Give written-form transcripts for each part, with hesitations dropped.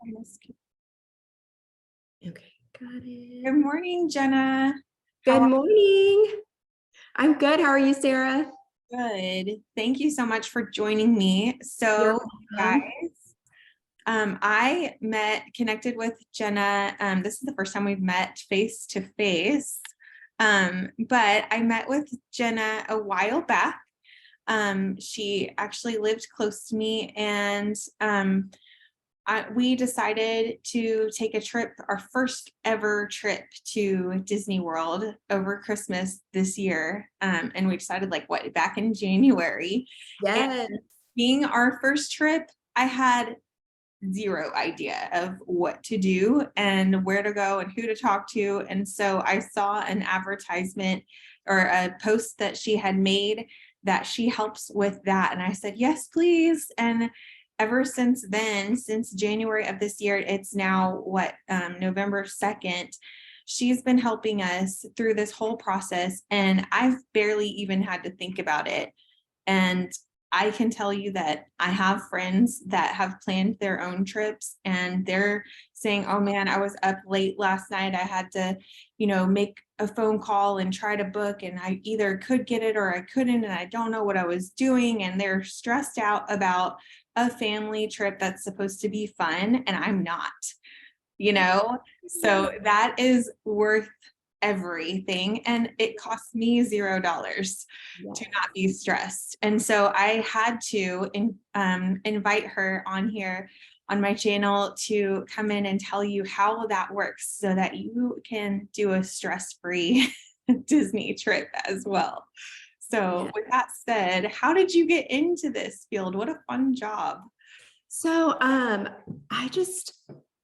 Okay, got it. Good morning, Jenna. Good morning. I'm good. How are you, Sarah? Good. Thank you so much for joining me. You're So, guys, welcome. I connected with Jenna. This is the first time we've met face to face. But I met with Jenna a while back. She actually lived close to me, and we decided to take a trip, our first ever trip to Disney World over Christmas this year. And we decided back in January. And Yes. being our first trip, I had zero idea of what to do and where to go and who to talk to. And so I saw an advertisement or a post that she had made that she helps with that. And I said, yes, please. And ever since then, since January of this year, it's now November 2nd, she's been helping us through this whole process. And I've barely even had to think about it. And I can tell you that I have friends that have planned their own trips, and they're saying, oh man, I was up late last night. I had to, make a phone call and try to book, and I either could get it or I couldn't, and I don't know what I was doing. And they're stressed out about a family trip that's supposed to be fun, and I'm not, so that is worth everything, and it cost me $0 to not be stressed. And so I had to invite her on here on my channel to come in and tell you how that works so that you can do a stress-free Disney trip as well. So with that said, how did you get into this field? What a fun job. So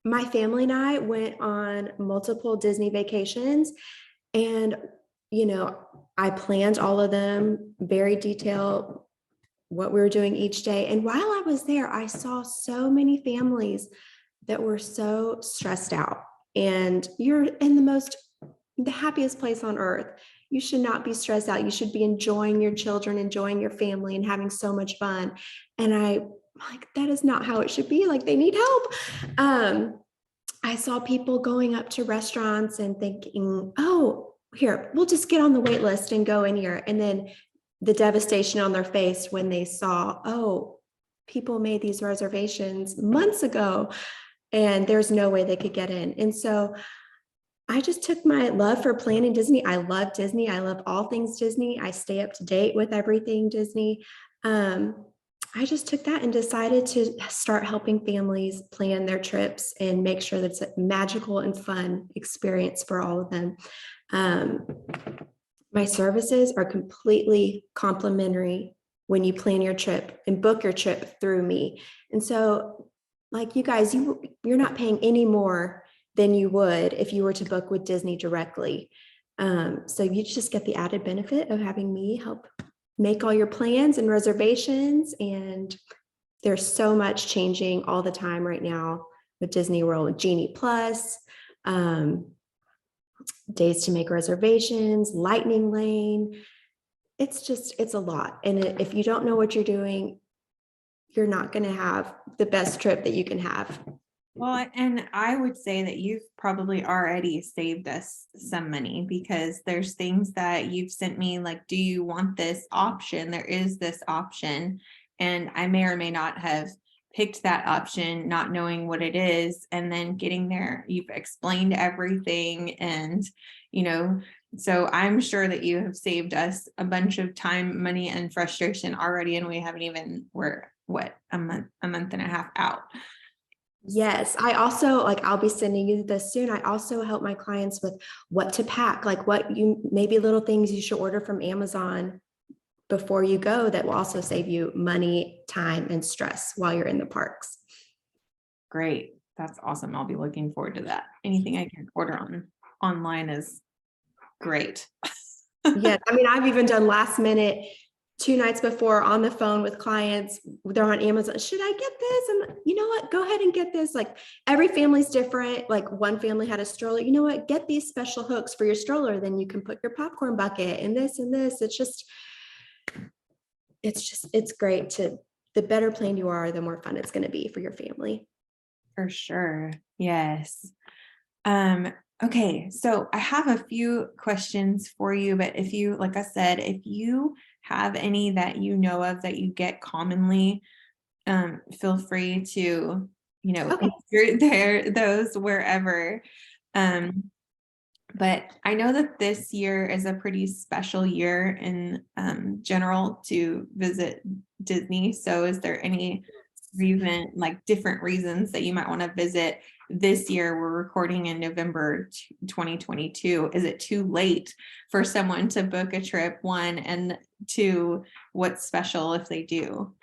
my family and I went on multiple Disney vacations, and I planned all of them, very detailed, what we were doing each day. And while I was there, I saw so many families that were so stressed out. And you're in the happiest place on earth. You should not be stressed out. You should be enjoying your children, enjoying your family, and having so much fun. And I'm like, that is not how it should be. Like, they need help. I saw people going up to restaurants and thinking, oh, here, we'll just get on the wait list and go in here. And then the devastation on their face when they saw, oh, people made these reservations months ago and there's no way they could get in. And so I just took my love for planning Disney. I love Disney. I love all things Disney. I stay up to date with everything Disney. I just took that and decided to start helping families plan their trips and make sure that it's a magical and fun experience for all of them. My services are completely complimentary when you plan your trip and book your trip through me. And so, like you guys, you're not paying any more than you would if you were to book with Disney directly. So you just get the added benefit of having me help make all your plans and reservations. And there's so much changing all the time right now with Disney World, with Genie Plus, days to make reservations, Lightning Lane. It's a lot. And if you don't know what you're doing, you're not going to have the best trip that you can have. Well, and I would say that you've probably already saved us some money, because there's things that you've sent me like, do you want this option? There is this option. And I may or may not have picked that option, not knowing what it is. And then getting there, you've explained everything. And, so I'm sure that you have saved us a bunch of time, money, and frustration already. And we're a month and a half out. Yes. I also, I'll be sending you this soon. I also help my clients with what to pack, maybe little things you should order from Amazon before you go that will also save you money, time, and stress while you're in the parks. Great. That's awesome. I'll be looking forward to that. Anything I can order online is great. Yeah. I mean, I've even done last minute 2 nights before on the phone with clients. They're on Amazon. Should I get this? And you know what? Go ahead and get this. Like, every family's different. Like, one family had a stroller. You know what? Get these special hooks for your stroller. Then you can put your popcorn bucket and this and this. It's great the better planned you are, the more fun it's going to be for your family. For sure. Yes. Okay, so I have a few questions for you, but if you, like I said, if you have any that you know of that you get commonly, feel free to, Okay. insert those wherever. Um, but I know that this year is a pretty special year in general to visit Disney. So is there any reason, like different reasons that you might want to visit this year? We're recording in November 2022. Is it too late for someone to book a trip? One, and two, what's special if they do?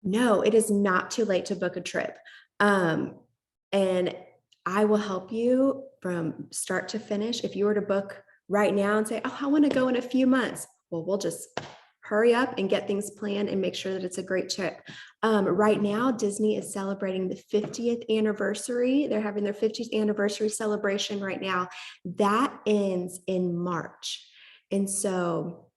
No, it is not too late to book a trip. And I will help you from start to finish. If you were to book right now and say, oh, I want to go in a few months, well, we'll just hurry up and get things planned and make sure that it's a great trip. Right now, Disney is celebrating the 50th anniversary. They're having their 50th anniversary celebration right now. That ends in March. And so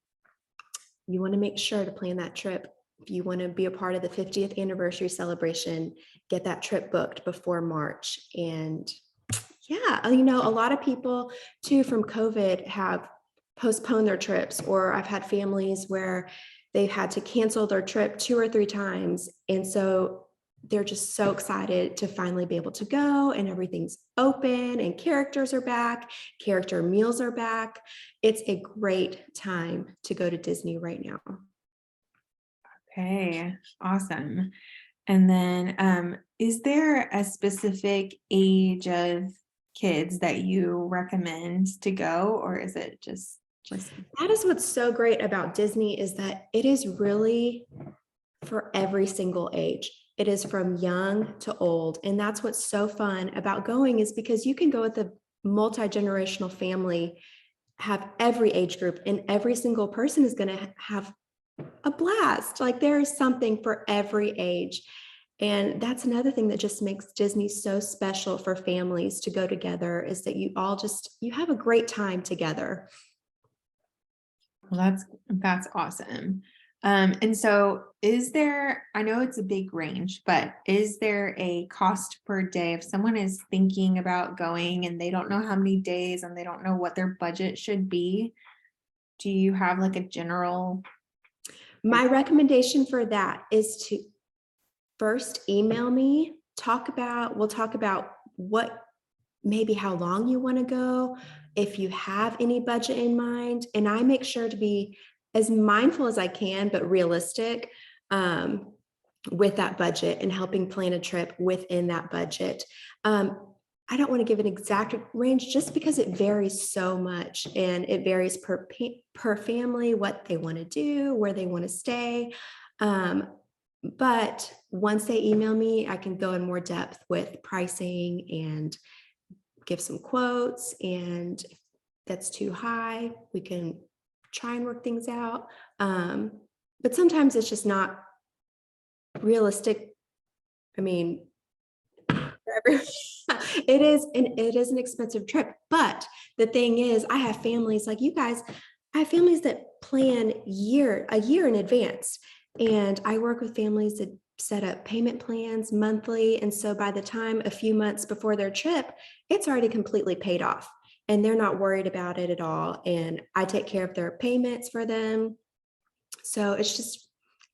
you want to make sure to plan that trip. If you want to be a part of the 50th anniversary celebration, get that trip booked before March. And yeah, a lot of people too from COVID have postponed their trips, or I've had families where they've had to cancel their trip 2 or 3 times. And so they're just so excited to finally be able to go, and everything's open and characters are back, character meals are back. It's a great time to go to Disney right now. Okay, awesome. And then, is there a specific age of kids that you recommend to go, or is it just That is what's so great about Disney, is that it is really for every single age. It is from young to old. And that's what's so fun about going, is because you can go with a multi-generational family, have every age group, and every single person is going to have a blast. Like there is something for every age. And that's another thing that just makes Disney so special for families to go together, is that you have a great time together. well, that's awesome. And so I know it's a big range, but is there a cost per day if someone is thinking about going and they don't know how many days and they don't know what their budget should be? Do you have like a general? My recommendation for that is to first email me, we'll talk about maybe how long you want to go, if you have any budget in mind. And I make sure to be as mindful as I can, but realistic with that budget, and helping plan a trip within that budget. I don't want to give an exact range just because it varies so much, and it varies per family, what they want to do, where they want to stay. But once they email me, I can go in more depth with pricing and give some quotes. And if that's too high, we can try and work things out. But sometimes it's just not realistic. I mean, it is an expensive trip. But the thing is, I have families like you guys. I have families that plan a year in advance. And I work with families that set up payment plans monthly. And so by the time a few months before their trip, it's already completely paid off, and they're not worried about it at all. And I take care of their payments for them. So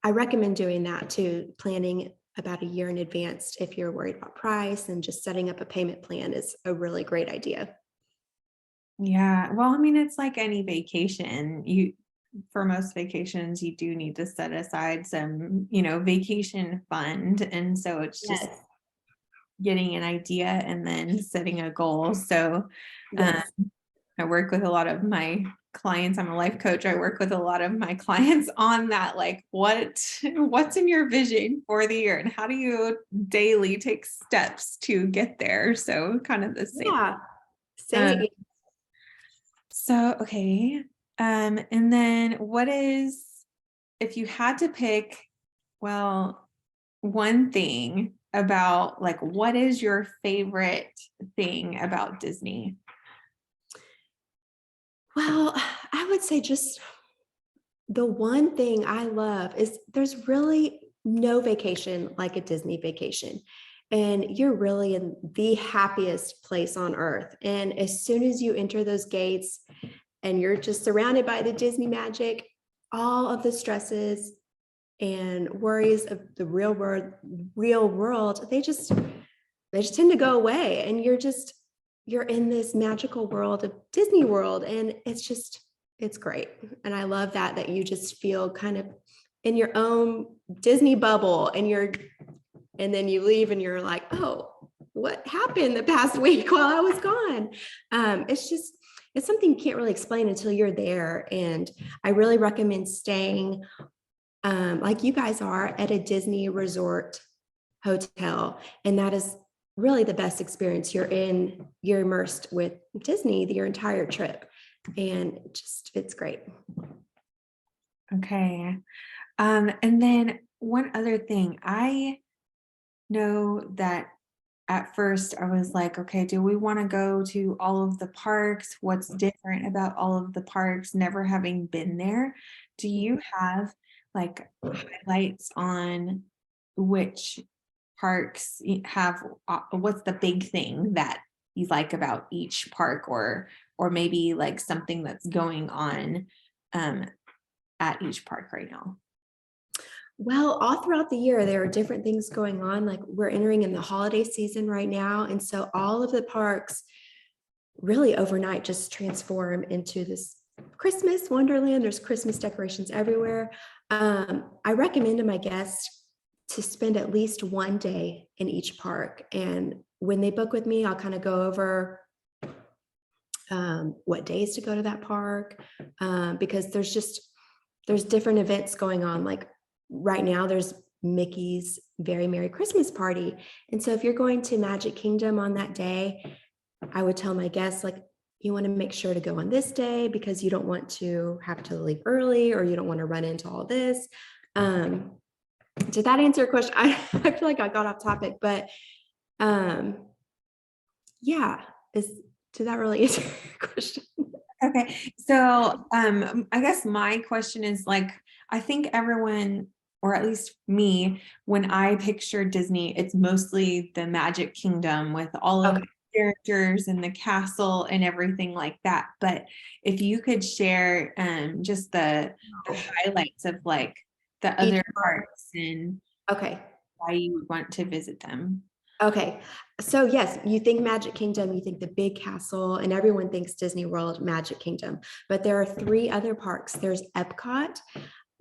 I recommend doing that too, planning about a year in advance. If you're worried about price, and just setting up a payment plan is a really great idea. Yeah, well, I mean, it's like any vacation. For most vacations, you do need to set aside some, vacation fund. And so it's just Yes. getting an idea and then setting a goal. So Yes. I work with a lot of my clients. I'm a life coach. I work with a lot of my clients on that, like what's in your vision for the year, and how do you daily take steps to get there? So kind of the same. Yeah. Um, Same. so okay. And then if you had to pick, well, one thing about, like, what is your favorite thing about Disney? Well, I would say just the one thing I love is there's really no vacation like a Disney vacation. and you're really in the happiest place on earth. And as soon as you enter those gates and you're just surrounded by the Disney magic, all of the stresses and worries of the real world, they just tend to go away. And you're in this magical world of Disney World. And it's great. And I love that you just feel kind of in your own Disney bubble, and then you leave and you're like, oh, what happened the past week while I was gone? It's something you can't really explain until you're there. And I really recommend staying, like you guys are, at a Disney resort hotel. And that is really the best experience. You're immersed with Disney your entire trip. And it's great. Okay. And then one other thing, I know that at first I was like, okay, do we want to go to all of the parks? What's different about all of the parks, never having been there? Do you have like highlights on which parks have, what's the big thing that you like about each park, or maybe like something that's going on at each park right now? Well, all throughout the year, there are different things going on. Like we're entering in the holiday season right now. And so all of the parks really overnight just transform into this Christmas wonderland. There's Christmas decorations everywhere. I recommend to my guests to spend at least one day in each park. And when they book with me, I'll kind of go over what days to go to that park, because there's different events going on. Like right now there's Mickey's Very Merry Christmas Party. And so if you're going to Magic Kingdom on that day, I would tell my guests, like, you want to make sure to go on this day because you don't want to have to leave early, or you don't want to run into all this. Did that answer your question? I feel like I got off topic, but yeah, did that really answer your question? Okay, so I guess my question is, like, I think everyone, or at least me, when I picture Disney, it's mostly the Magic Kingdom with all of Okay. the characters and the castle and everything like that. But if you could share just the highlights of like the Each other park. parks and Okay. why you would want to visit them. Okay. So yes, you think Magic Kingdom, you think the big castle, and everyone thinks Disney World, Magic Kingdom. But there are three other parks. There's Epcot.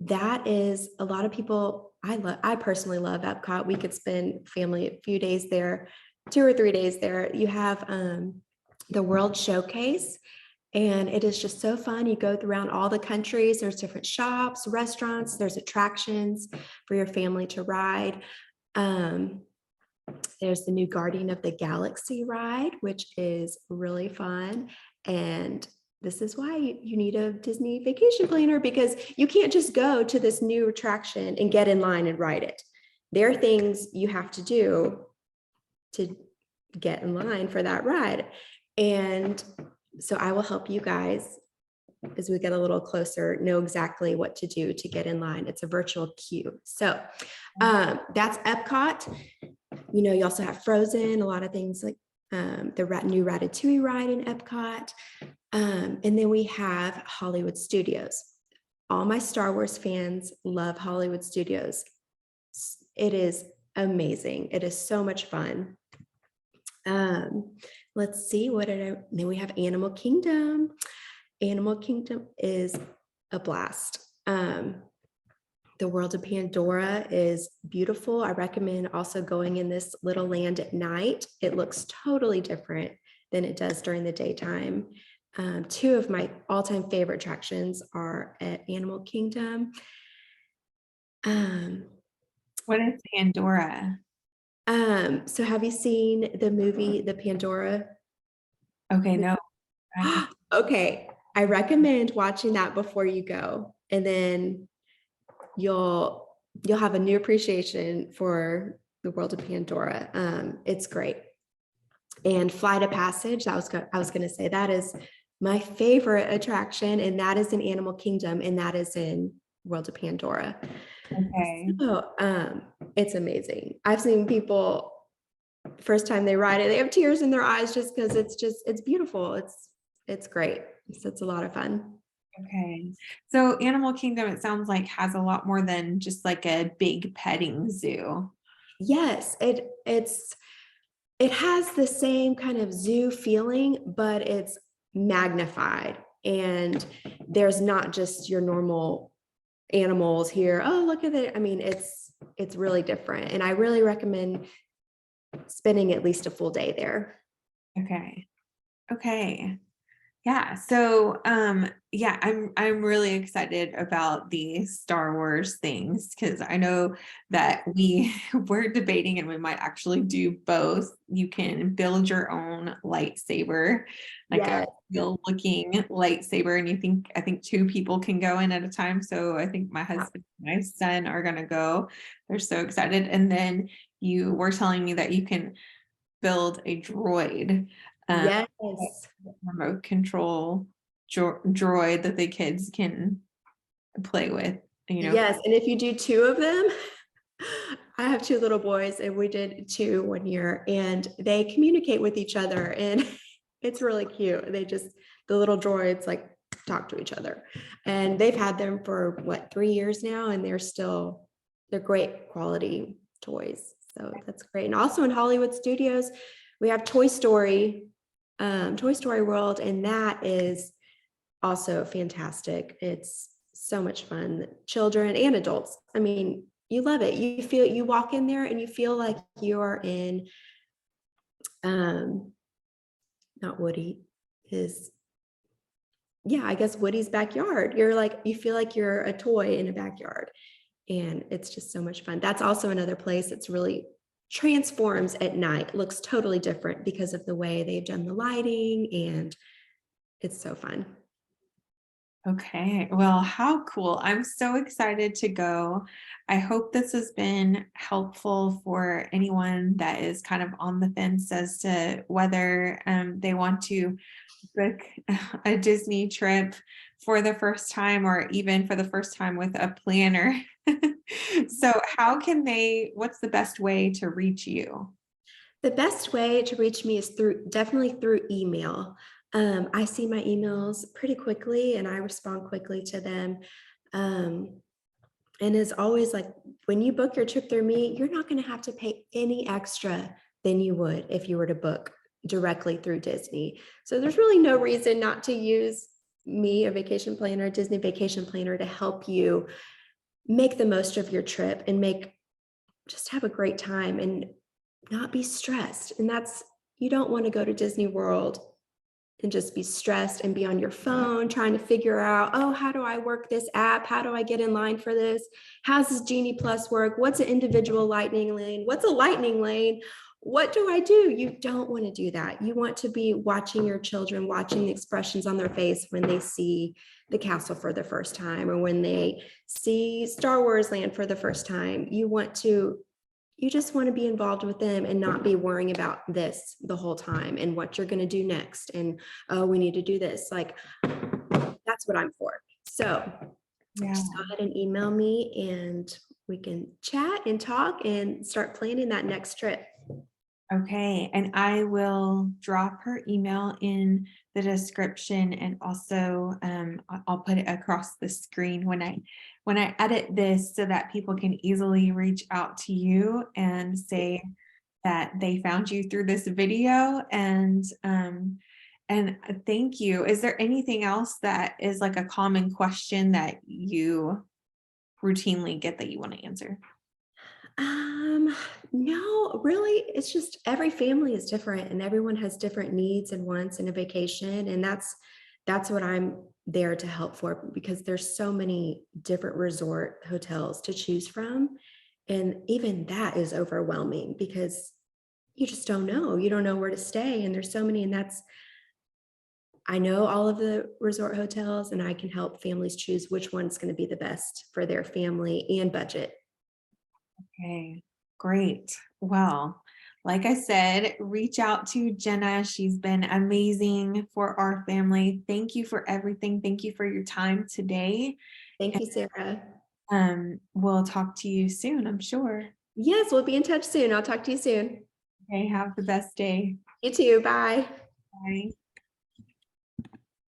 That is a lot of people. I personally love Epcot. We could spend family a few days there, 2 or 3 days there. You have the World Showcase, and it is just so fun. You go around all the countries. There's different shops, restaurants. There's attractions for your family to ride. There's the new Guardian of the Galaxy ride, which is really fun. And this is why you need a Disney vacation planner, because you can't just go to this new attraction and get in line and ride it. There are things you have to do to get in line for that ride. And so I will help you guys as we get a little closer, know exactly what to do to get in line. It's a virtual queue. So that's Epcot. You also have Frozen, a lot of things like the new Ratatouille ride in Epcot. And then we have Hollywood Studios. All my Star Wars fans love Hollywood Studios. It is amazing. It is so much fun. Let's see, then we have Animal Kingdom. Animal Kingdom is a blast. The World of Pandora is beautiful. I recommend also going in this little land at night. It looks totally different than it does during the daytime. 2 of my all-time favorite attractions are at Animal Kingdom. What is Pandora? So have you seen the movie, The Pandora? Okay, no. Okay, I recommend watching that before you go, and then you'll have a new appreciation for the World of Pandora. It's great. And Flight of Passage, I was going to say, that is my favorite attraction, and that is in Animal Kingdom, and that is in World of Pandora. Okay. So it's amazing. I've seen people first time they ride it, they have tears in their eyes just because it's beautiful. It's great. So it's a lot of fun. Okay. So Animal Kingdom, it sounds like, has a lot more than just like a big petting zoo. Yes, it has the same kind of zoo feeling, but it's magnified. And there's not just your normal animals here. Oh, look at it. I mean, it's really different. And I really recommend spending at least a full day there. Okay. Okay. Yeah. So yeah, I'm really excited about the Star Wars things because I know that we're debating and we might actually do both. You can build your own lightsaber, like a Yes. real looking lightsaber, and I think two people can go in at a time. So I think my husband and my son are gonna go. They're so excited. And then you were telling me that you can build a droid. Um, Yes. remote control droid that the kids can play with, you know. Yes. And if you do two of them, I have two little boys and we did two one year and they communicate with each other and it's really cute. The little droids like talk to each other and they've had them for what, 3 years now and they're great quality toys. So that's great. And also in Hollywood Studios, we have Toy Story World, and that is also fantastic. It's so much fun, children and adults. I mean, you love it. You walk in there and you feel like you're in, um, not Woody, his, yeah, I guess Woody's backyard. You feel like you're a toy in a backyard. And it's just so much fun. That's also another place that's really transforms at night. It looks totally different because of the way they've done the lighting, and it's so fun. Okay, well, how cool. I'm so excited to go. I hope this has been helpful for anyone that is kind of on the fence as to whether they want to book a Disney trip for the first time or even for the first time with a planner. So what's the best way to reach you? The best way to reach me is definitely through email. I see my emails pretty quickly and I respond quickly to them. Um, and as always, like when you book your trip through me, you're not going to have to pay any extra than you would if you were to book directly through Disney. So there's really no reason not to use me, a vacation planner, Disney vacation planner, to help you make the most of your trip and just have a great time and not be stressed. And you don't want to go to Disney World and just be stressed and be on your phone trying to figure out, oh, how do I work this app? How do I get in line for this? How's this Genie Plus work? What's an individual lightning lane? What's a lightning lane? What do I do? You don't want to do that. You want to be watching your children, watching the expressions on their face when they see the castle for the first time or when they see Star Wars Land for the first time. You just want to be involved with them and not be worrying about this the whole time and what you're going to do next. And, oh, we need to do this. Like, that's what I'm for. So Yeah. just go ahead and email me and we can chat and talk and start planning that next trip. Okay, and I will drop her email in the description and also I'll put it across the screen when I edit this so that people can easily reach out to you and say that they found you through this video and thank you. Is there anything else that is like a common question that you routinely get that you want to answer? No, really, it's just every family is different and everyone has different needs and wants in a vacation. And that's what I'm there to help for because there's so many different resort hotels to choose from. And even that is overwhelming because you just don't know. You don't know where to stay. And there's so many, and I know all of the resort hotels and I can help families choose which one's going to be the best for their family and budget. Okay, great. Well, like I said, reach out to Jenna. She's been amazing for our family. Thank you for everything. Thank you for your time today. Thank you, Sarah. We'll talk to you soon, I'm sure. Yes, we'll be in touch soon. I'll talk to you soon. Okay, have the best day. You too. Bye. Bye.